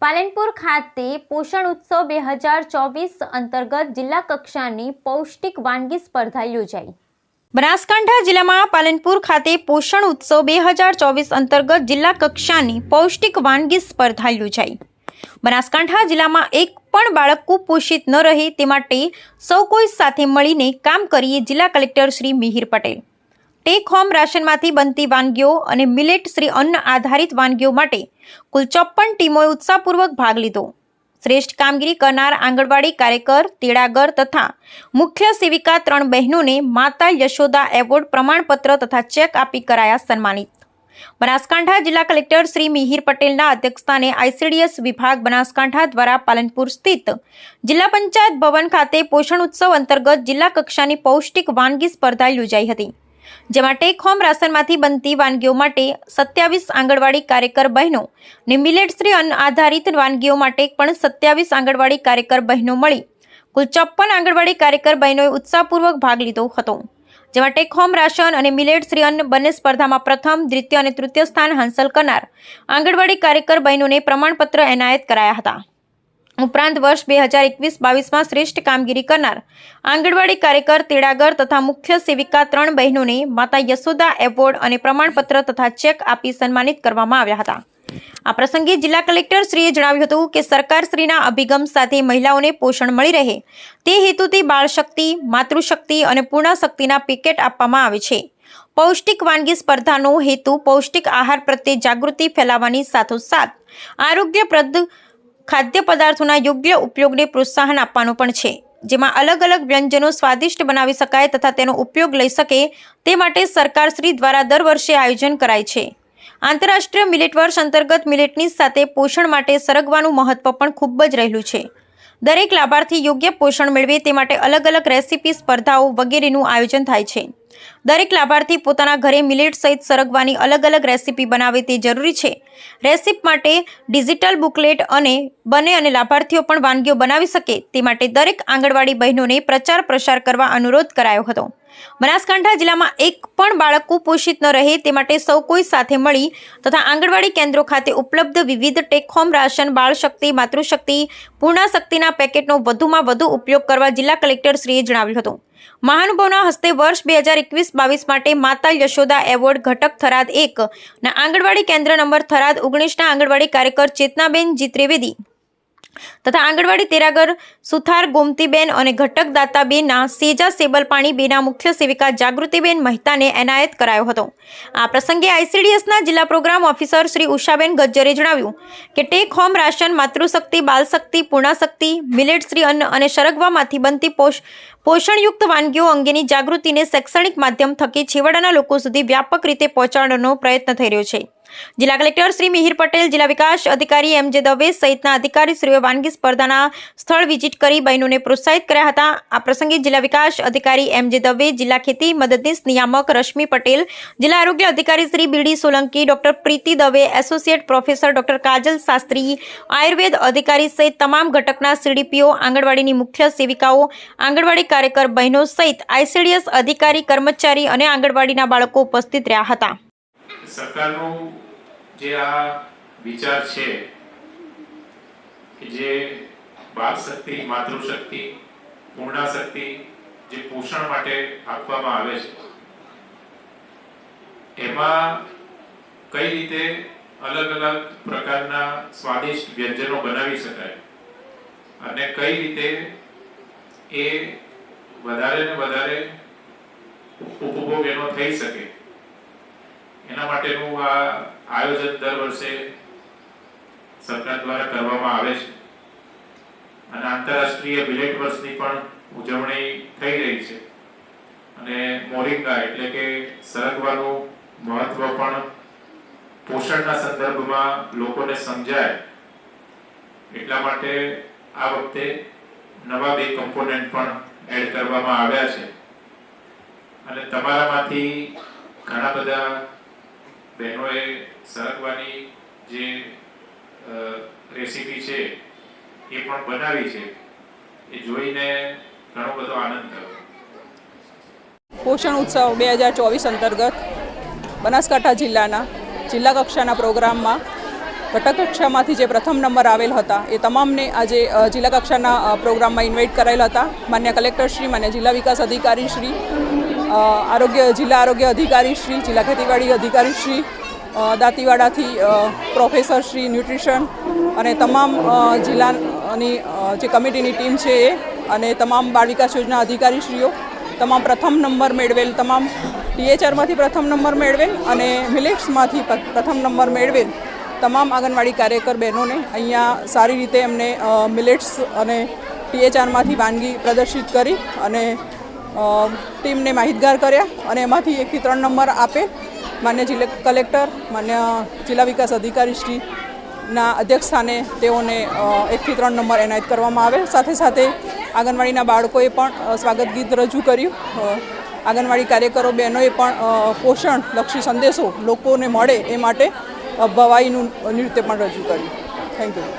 પાલનપુર ખાતે પોષણ ઉત્સવ 2024 અંતર્ગત જિલ્લા કક્ષાની પૌષ્ટિક વાનગી સ્પર્ધા યોજાઈ। બનાસકાંઠા જિલ્લામાં પાલનપુર ખાતે પોષણ ઉત્સવ 2024 અંતર્ગત જિલ્લા કક્ષાની પૌષ્ટિક વાનગી સ્પર્ધા યોજાઈ। બનાસકાંઠા જિલ્લામાં એક પણ બાળક કુપોષિત ન રહે તે માટે સૌ કોઈ સાથે મળીને કામ કરીએ। જિલ્લા collector Shri Mihir Patel take home રાશનમાંથી બનતી વાનગીઓ અને મિલેટ શ્રી અન્ન આધારિત વાનગીઓ માટે કુલ 54 ટીમોએ ઉત્સાહપૂર્વક ભાગ લીધો। શ્રેષ્ઠ કામગીરી કરનાર આંગણવાડી કાર્યકર, તેડાગર તથા મુખ્ય સેવિકા 3 બહેનોને માતા યશોદા એવોર્ડ, પ્રમાણપત્ર તથા ચેક આપી કરાયા સન્માનિત। બનાસકાંઠા જિલ્લા કલેક્ટર શ્રી મિહિર પટેલના અધ્યક્ષસ્થાને આઈસીડીએસ વિભાગ બનાસકાંઠા દ્વારા પાલનપુર સ્થિત જિલ્લા પંચાયત ભવન ખાતે પોષણ ઉત્સવ અંતર્ગત જિલ્લા કક્ષાની પૌષ્ટિક વાનગી સ્પર્ધા યોજાઈ હતી, જેમાં ટેક હોમ રાશનમાંથી બનતી વાનગીઓ માટે 27 આંગણવાડી કાર્યકર બહેનો અને મિલેટ શ્રી અન્ન આધારિત વાનગીઓ માટે પણ 27 આંગણવાડી કાર્યકર બહેનો મળી કુલ 54 આંગણવાડી કાર્યકર બહેનોએ ઉત્સાહપૂર્વક ભાગ લીધો હતો, જેમાં ટેક હોમ રાશન અને મિલેટ શ્રી અન્ન બંને સ્પર્ધામાં પ્રથમ, દ્વિતીય અને તૃતીય સ્થાન હાંસલ કરનાર આંગણવાડી કાર્યકર બહેનોને પ્રમાણપત્ર એનાયત કરાયા હતા। ઉપરાંત વર્ષ 2021-22માં શ્રેષ્ઠ કામગીરી કરનાર આંગણવાડી કાર્યકર, તેડાગર તથા મુખ્ય સેવિકા 3 બહેનોને માતા યશોદા એવોર્ડ અને પ્રમાણપત્ર તથા ચેક આપી સન્માનિત કરવામાં આવ્યા હતા। આ પ્રસંગે જિલ્લા કલેક્ટર શ્રીએ જણાવ્યું હતું કે સરકારશ્રીના અભિગમ સાથે મહિલાઓને પોષણ મળી રહે તે હેતુથી બાળ શક્તિ, માતૃશક્તિ અને પૂર્ણાશક્તિના પેકેટ આપવામાં આવે છે। પૌષ્ટિક વાનગી સ્પર્ધાનો હેતુ પૌષ્ટિક આહાર પ્રત્યે જાગૃતિ ફેલાવવાની સાથોસાથ આરોગ્યપ્રદ ખાદ્ય પદાર્થોના યોગ્ય ઉપયોગને પ્રોત્સાહન આપવાનો પણ છે, જેમાં અલગ અલગ વ્યંજનો સ્વાદિષ્ટ બનાવી શકાય તથા તેનો ઉપયોગ લઈ શકે તે માટે સરકારશ્રી દ્વારા દર વર્ષે આયોજન કરાય છે। આંતરરાષ્ટ્રીય મિલેટ વર્ષ અંતર્ગત મિલેટની સાથે પોષણ માટે સરગવાનું મહત્વ પણ ખૂબ જ રહેલું છે। દરેક લાભાર્થી યોગ્ય પોષણ મેળવે તે માટે અલગ અલગ રેસીપી, સ્પર્ધાઓ વગેરેનું આયોજન થાય છે। દરેક લાભાર્થી પોતાના ઘરે મિલેટ સહિત સરગવાની અલગ અલગ રેસીપી બનાવે તે જરૂરી છે। રેસીપી માટે ડિજિટલ બુકલેટ અને લાભાર્થીઓ પણ વાનગીઓ બનાવી શકે તે માટે દરેક આંગણવાડી બહેનોને પ્રચાર પ્રસાર કરવા અનુરોધ કરાયો હતો। બનાસકાંઠા જિલ્લામાં એક પણ બાળક કુપોષિત ન રહે તે માટે સૌ કોઈ સાથે મળી તથા આંગણવાડી કેન્દ્રો ખાતે ઉપલબ્ધ વિવિધ ટેક હોમ રાશન, બાળ શક્તિ, માતૃશક્તિ, પૂર્ણાશક્તિના પેકેટનો વધુમાં વધુ ઉપયોગ કરવા જિલ્લા કલેક્ટર શ્રીએ જણાવ્યું હતું। મહાનુભાવના હસ્તે વર્ષ 2021-22 માટે માતા યશોદા એવોર્ડ ઘટક થરાદ 1 ના આંગણવાડી કેન્દ્ર નંબર થરાદ 19ના આંગણવાડી કાર્યકર ચેતનાબેન જી ત્રિવેદી તથા આંગણવાડી તેરાગર સુથાર ગોમતીબેન અને ઘટક દાતાબેનના સેજા સેબલપાણી બેના મુખ્ય સેવિકા જાગૃતિબેન મહેતાને એનાયત કરાયો હતો। આ પ્રસંગે આઈસીડીએસના જિલ્લા પ્રોગ્રામ ઓફિસર શ્રી ઉષાબેન ગજ્જરે જણાવ્યું કે take home ration, માતૃશક્તિ, Balshakti, Purnashakti, millet Shri Anna અને સરગવામાંથી બનતી પોષણયુક્ત વાનગીઓ અંગેની જાગૃતિને શૈક્ષણિક માધ્યમ થકી છેવાડાના લોકો સુધી વ્યાપક રીતે પહોંચાડવાનો પ્રયત્ન થઈ રહ્યો છે। જિલ્લા કલેક્ટર શ્રી મિહિર પટેલ, જિલ્લા વિકાસ અધિકારી એમ.જે. દવે સહિતના અધિકારીશ્રીઓએ વાનગી સ્પર્ધાના સ્થળ વિઝિટ કરી બહેનોને પ્રોત્સાહિત કર્યા હતા। આ પ્રસંગે જિલ્લા વિકાસ અધિકારી એમ.જે. દવે, જિલ્લા ખેતી મદદનીશ નિયામક રશ્મિ પટેલ, જિલ્લા આરોગ્ય અધિકારી શ્રી બીડી સોલંકી, ડોક્ટર પ્રીતિ દવે, એસોસિએટ પ્રોફેસર ડોક્ટર કાજલ શાસ્ત્રી, આયુર્વેદ અધિકારી સહિત તમામ ઘટકના સીડીપીઓ, આંગણવાડીની મુખ્ય સેવિકાઓ, આંગણવાડી કાર્યકર બહેનો સહિત આઈસીડીએસ અધિકારી, કર્મચારી અને આંગણવાડીના બાળકો ઉપસ્થિત રહ્યા હતા। સરકારનો જે આ વિચાર છે કે જે બાળ શક્તિ, માતૃશક્તિ, પૂર્ણાશક્તિ જે પોષણ માટે આપવામાં આવે છે એમાં કઈ રીતે અલગ અલગ પ્રકારના સ્વાદિષ્ટ વ્યંજનો બનાવી શકાય અને કઈ રીતે એ વધારે ને વધારે ઉપભોગ એનો થઈ શકે એના માટેનું આ આયોજન દર વર્ષે સરકાર દ્વારા કરવામાં આવે છે અને આંતરરાષ્ટ્રીય મિલેટ વર્ષની પણ ઉજવણી થઈ રહી છે અને મોરિંગા એટલે કે સરગવાનું મહત્વ પણ પોષણના સંદર્ભમાં લોકોને સમજાય એટલા માટે આ વખતે નવા 2 કમ્પોનન્ટ પણ એડ કરવામાં આવ્યા છે અને તમારામાંથી ઘણા બધા બહેનોએ સરગવાની જે રેસીપી છે એ પણ બનાવી છે, એ જોઈને ઘણો બધો આનંદ થયો। પોષણ ઉત્સવ 2024 અંતર્ગત બનાસકાંઠા જિલ્લાના જિલ્લા કક્ષાના પ્રોગ્રામમાં ઘટક કક્ષામાંથી જે પ્રથમ નંબર આવેલ હતા એ તમામને આજે જિલ્લા કક્ષાના પ્રોગ્રામમાં ઇન્વાઇટ કરાયેલા હતા. માન્ય કલેક્ટરશ્રી, માન્ય જિલ્લા વિકાસ અધિકારીશ્રી, જિલ્લા આરોગ્ય અધિકારીશ્રી, જિલ્લા ખેતીવાડી અધિકારીશ્રી, દાંતીવાડાથી પ્રોફેસરશ્રી ન્યુટ્રિશન અને તમામ જિલ્લાની જે કમિટીની ટીમ છે એ અને તમામ બાળ વિકાસ યોજના અધિકારીશ્રીઓ, તમામ પ્રથમ નંબર મેળવેલ, તમામ THRમાંથી પ્રથમ નંબર મેળવેલ અને મિલેટ્સમાંથી પ્રથમ નંબર મેળવેલ તમામ આંગણવાડી કાર્યકર બહેનોને અહીંયા સારી રીતે એમને મિલેટ્સ અને THRમાંથી વાનગી પ્રદર્શિત કરી અને ટીમને માહિતગાર કર્યા અને એમાંથી 1 થી 3 નંબર આપે માન્ય જિલ્લા કલેક્ટર, માન્ય જિલ્લા વિકાસ અધિકારીશ્રીના અધ્યક્ષસ્થાને તેઓને 1 થી 3 નંબર એનાયત કરવામાં આવેલ. સાથે સાથે આંગણવાડીના બાળકોએ પણ સ્વાગત ગીત રજૂ કર્યું. આંગણવાડી કાર્યકરો બહેનોએ પણ પોષણલક્ષી સંદેશો લોકોને મળે એ માટે ભવાઈનું નૃત્ય પણ રજૂ કર્યું. Thank you.